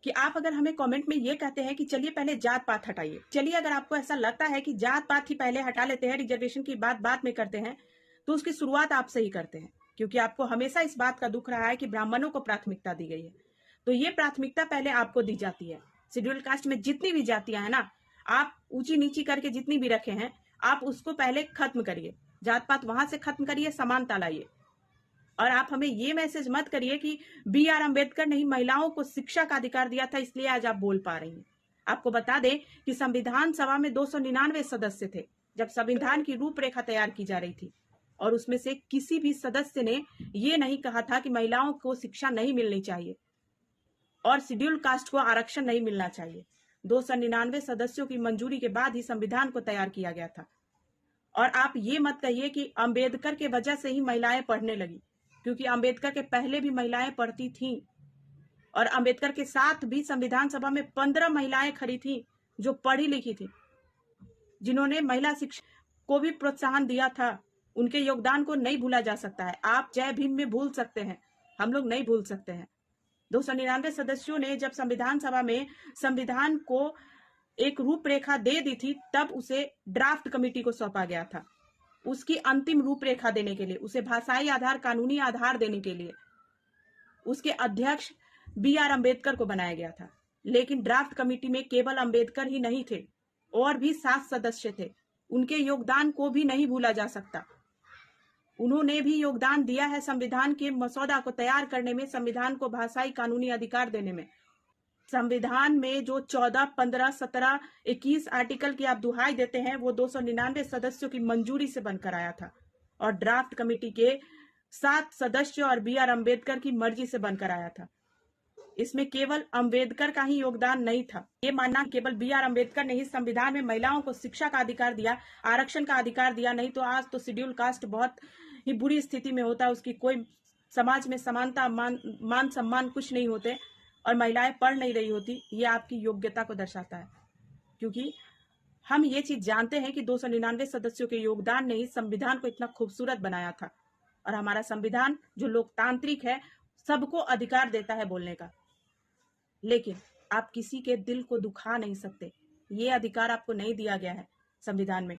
कि आप अगर हमें कमेंट में ये कहते हैं कि चलिए पहले जात पात हटाइए, चलिए अगर आपको ऐसा लगता है कि जात पात ही पहले हटा लेते हैं, रिजर्वेशन की बात बाद में करते हैं, तो उसकी शुरुआत आप से ही करते हैं, क्योंकि आपको हमेशा इस बात का दुख रहा है कि ब्राह्मणों को प्राथमिकता दी गई है। तो ये प्राथमिकता पहले आपको दी जाती है। शेड्यूल कास्ट में जितनी भी जातियां हैं ना, आप ऊंची नीची करके जितनी भी रखे हैं, आप उसको पहले खत्म करिए, जात पात वहां से खत्म करिए, समानता लाइए। और आप हमें ये मैसेज मत करिए कि B.R. अम्बेडकर ने ही महिलाओं को शिक्षा का अधिकार दिया था इसलिए आज आप बोल पा रही हैं। आपको बता दें कि संविधान सभा में 299 सदस्य थे जब संविधान की रूपरेखा तैयार की जा रही थी, और उसमें से किसी भी सदस्य ने ये नहीं कहा था कि महिलाओं को शिक्षा नहीं मिलनी चाहिए और शेड्यूल कास्ट को आरक्षण नहीं मिलना चाहिए। 299 सदस्यों की मंजूरी के बाद ही संविधान को तैयार किया गया था। और आप ये मत कहिए कि अम्बेडकर के वजह से ही महिलाएं पढ़ने लगी, क्योंकि अम्बेडकर के पहले भी महिलाएं पढ़ती थीं, और अम्बेडकर के साथ भी संविधान सभा में 15 महिलाएं खड़ी थीं जो पढ़ी लिखी थी, जिन्होंने महिला शिक्षा को भी प्रोत्साहन दिया था। उनके योगदान को नहीं भूला जा सकता है। आप जय भीम में भूल सकते हैं, हम लोग नहीं भूल सकते हैं। 299 सदस्यों ने जब संविधान सभा में संविधान को एक रूपरेखा दे दी थी, तब उसे ड्राफ्ट कमेटी को सौंपा गया था। उसकी अंतिम रूपरेखा देने के लिए, उसे भाषाई आधार, कानूनी आधार देने के लिए उसके अध्यक्ष B.R. अम्बेडकर को बनाया गया था। लेकिन ड्राफ्ट कमेटी में केवल अम्बेडकर ही नहीं थे, और भी 7 सदस्य थे। उनके योगदान को भी नहीं भूला जा सकता। उन्होंने भी योगदान दिया है संविधान के मसौदा को तैयार करने में, संविधान को भाषाई कानूनी अधिकार देने में। संविधान में जो 14, 15, 17, 21 आर्टिकल की आप दुहाई देते हैं, वो 299 सदस्यों की मंजूरी से बनकर आया था, और ड्राफ्ट कमेटी के 7 सदस्य और B.R. अम्बेडकर की मर्जी से बनकर आया था। इसमें केवल अम्बेडकर का ही योगदान नहीं था। ये मानना केवल B.R. अम्बेडकर ने ही संविधान में महिलाओं को शिक्षा का अधिकार दिया, आरक्षण का अधिकार दिया, नहीं तो आज तो शेड्यूल कास्ट बहुत ही बुरी स्थिति में होता, उसकी कोई समाज में समानता, मान सम्मान कुछ नहीं होते, और महिलाएं पढ़ नहीं रही होती। ये आपकी योग्यता को दर्शाता है, क्योंकि हम ये चीज जानते हैं कि 299 सदस्यों के योगदान ने ही संविधान को इतना खूबसूरत बनाया था। और हमारा संविधान जो लोकतांत्रिक है, सबको अधिकार देता है बोलने का, लेकिन आप किसी के दिल को दुखा नहीं सकते। ये अधिकार आपको नहीं दिया गया है संविधान में।